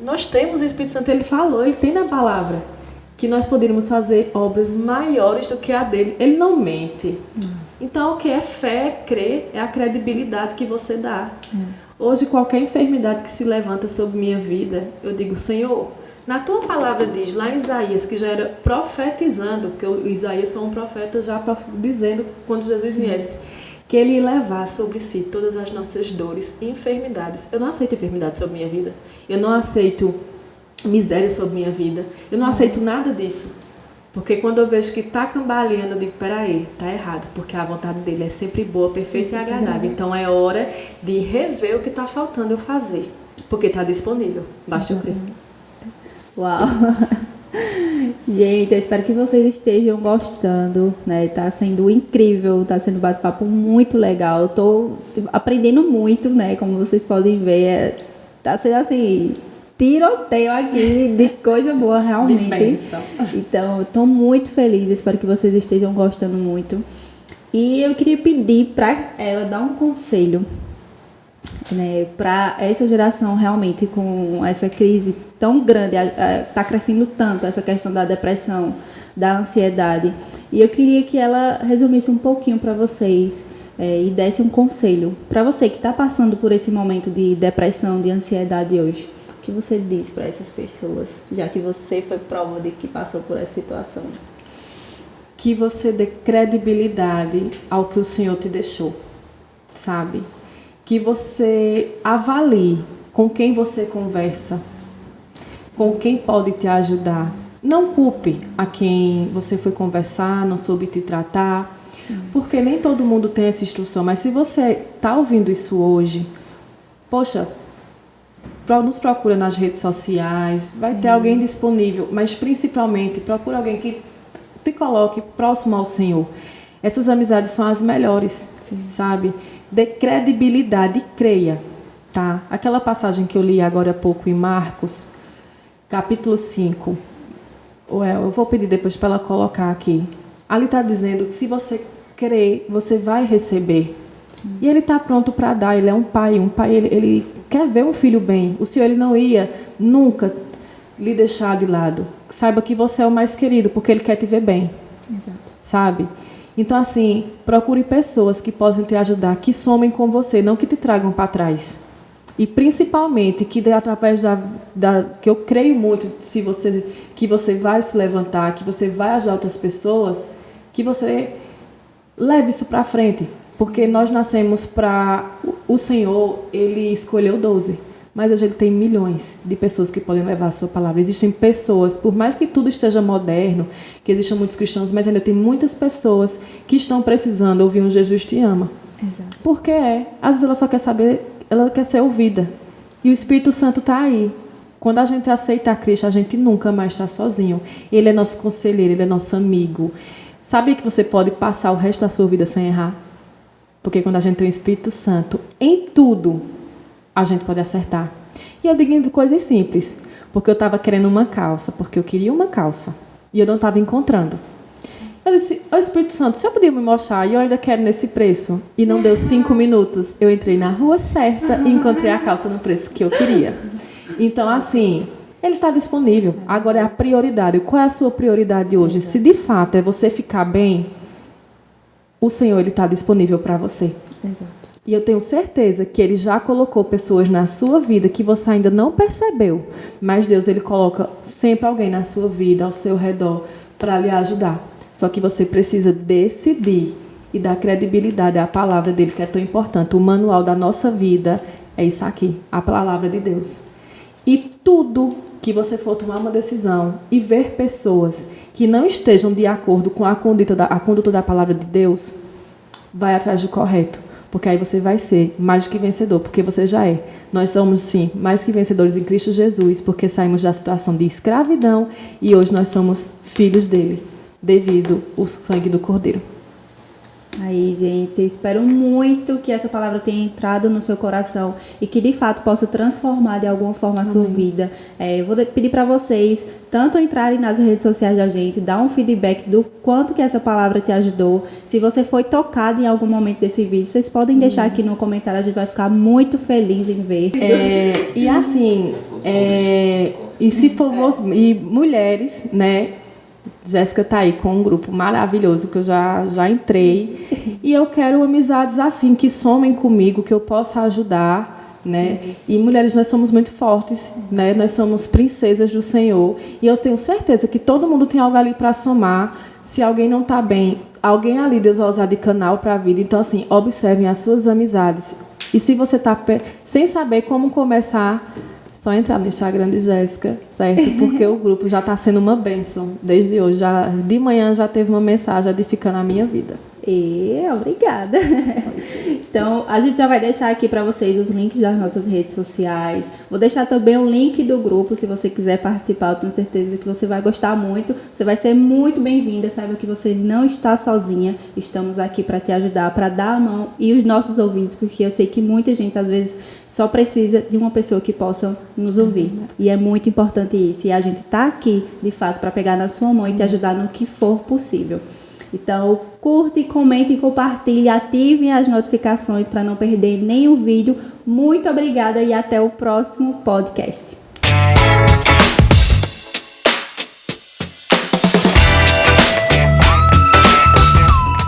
Nós temos o Espírito Santo, ele falou, ele tem na palavra. Que nós poderíamos fazer obras maiores do que a dele. Ele não mente. Então, o que é fé, crer, é a credibilidade que você dá. Hoje, qualquer enfermidade que se levanta sobre minha vida, eu digo, Senhor, na tua palavra diz, lá em Isaías, que já era profetizando, porque o Isaías foi um profeta já dizendo, quando Jesus viesse, que ele ia levar sobre si todas as nossas dores e enfermidades. Eu não aceito enfermidade sobre minha vida. Eu não aceito miséria sobre minha vida. Eu não aceito nada disso. Porque quando eu vejo que está cambaleando, eu digo, peraí, está errado. Porque a vontade dele é sempre boa, perfeita e agradável. Então é hora de rever o que está faltando eu fazer. Porque está disponível. Basta eu crer. Uau! Gente, eu espero que vocês estejam gostando, né? Tá sendo incrível, tá sendo um bate-papo muito legal. Eu tô aprendendo muito, né? Como vocês podem ver, tá sendo assim... tiroteio aqui de coisa boa, realmente. Então, eu estou muito feliz, espero que vocês estejam gostando muito. E eu queria pedir para ela dar um conselho, né, para essa geração realmente com essa crise tão grande, está crescendo tanto essa questão da depressão, da ansiedade. E eu queria que ela resumisse um pouquinho para vocês e desse um conselho para você que está passando por esse momento de depressão, de ansiedade hoje. O que você diz para essas pessoas, já que você foi prova de que passou por essa situação? Que você dê credibilidade ao que o Senhor te deixou, sabe? Que você avalie com quem você conversa, com quem pode te ajudar. Não culpe a quem você foi conversar, não soube te tratar, sim, porque nem todo mundo tem essa instrução. Mas se você está ouvindo isso hoje, poxa, nos procura nas redes sociais, vai sim, ter alguém disponível, mas principalmente procura alguém que te coloque próximo ao Senhor. Essas amizades são as melhores, sim, sabe? Dê credibilidade e creia, tá? Aquela passagem que eu li agora há pouco em Marcos, capítulo 5, eu vou pedir depois para ela colocar aqui. Ali está dizendo que se você crer, você vai receber. Sim. E ele está pronto para dar. Ele é um pai ele quer ver um filho bem. O Senhor ele não ia nunca lhe deixar de lado. Saiba que você é o mais querido, porque ele quer te ver bem. Exato. Sabe? Então, assim, procure pessoas que possam te ajudar, que somem com você, não que te tragam para trás. E principalmente que através que eu creio muito que você vai se levantar, que você vai ajudar outras pessoas, que você leve isso para frente. Porque nós nascemos para... O Senhor, ele escolheu 12, mas hoje ele tem milhões de pessoas que podem levar a sua palavra. Existem pessoas, por mais que tudo esteja moderno, que existam muitos cristãos, mas ainda tem muitas pessoas que estão precisando ouvir um Jesus te ama. Exato. Porque às vezes ela só quer saber... Ela quer ser ouvida. E o Espírito Santo está aí. Quando a gente aceita a Cristo, a gente nunca mais está sozinho. Ele é nosso conselheiro, ele é nosso amigo. Sabe que você pode passar o resto da sua vida sem errar? Porque quando a gente tem o Espírito Santo, em tudo, a gente pode acertar. E eu digo coisas simples. Porque eu estava querendo uma calça, porque eu queria uma calça. E eu não estava encontrando. Eu disse, ô Espírito Santo, você podia me mostrar? E eu ainda quero nesse preço. E não deu 5 minutos. Eu entrei na rua certa e encontrei a calça no preço que eu queria. Então, assim, ele está disponível. Agora é a prioridade. Qual é a sua prioridade hoje? Se de fato é você ficar bem, o Senhor está disponível para você. Exato. E eu tenho certeza que Ele já colocou pessoas na sua vida que você ainda não percebeu. Mas Deus, Ele coloca sempre alguém na sua vida, ao seu redor, para lhe ajudar. Só que você precisa decidir e dar credibilidade à palavra dele, que é tão importante. O manual da nossa vida é isso aqui, a palavra de Deus. E tudo que você for tomar uma decisão e ver pessoas que não estejam de acordo com a conduta da palavra de Deus, vai atrás do correto. Porque aí você vai ser mais do que vencedor, porque você já é. Nós somos, sim, mais que vencedores em Cristo Jesus, porque saímos da situação de escravidão e hoje nós somos filhos dele, devido ao sangue do Cordeiro. Aí, gente, eu espero muito que essa palavra tenha entrado no seu coração e que, de fato, possa transformar de alguma forma a sua vida. Eu vou pedir para vocês, tanto entrarem nas redes sociais da gente, dar um feedback do quanto que essa palavra te ajudou. Se você foi tocado em algum momento desse vídeo, vocês podem deixar aqui no comentário, a gente vai ficar muito feliz em ver. E assim, e se for e mulheres, né? Jéssica está aí com um grupo maravilhoso que eu já entrei e eu quero amizades assim que somem comigo, que eu possa ajudar, né? E mulheres, nós somos muito fortes, né? Nós somos princesas do Senhor e eu tenho certeza que todo mundo tem algo ali para somar. Se alguém não está bem, alguém ali Deus vai usar de canal para a vida. Então, assim, observem as suas amizades e se você está sem saber como começar, só entrar no Instagram de Jéssica, certo? Porque o grupo já está sendo uma bênção desde hoje. De manhã já teve uma mensagem edificando a minha vida. Obrigada. Então, a gente já vai deixar aqui para vocês os links das nossas redes sociais. Vou deixar também o link do grupo, se você quiser participar. Eu tenho certeza que você vai gostar muito. Você vai ser muito bem-vinda. Saiba que você não está sozinha. Estamos aqui para te ajudar, para dar a mão e os nossos ouvidos, porque eu sei que muita gente, às vezes, só precisa de uma pessoa que possa nos ouvir. E é muito importante isso. E a gente está aqui, de fato, para pegar na sua mão e te ajudar no que for possível. Então, curte, comente, compartilhe, ativem as notificações para não perder nenhum vídeo. Muito obrigada e até o próximo podcast.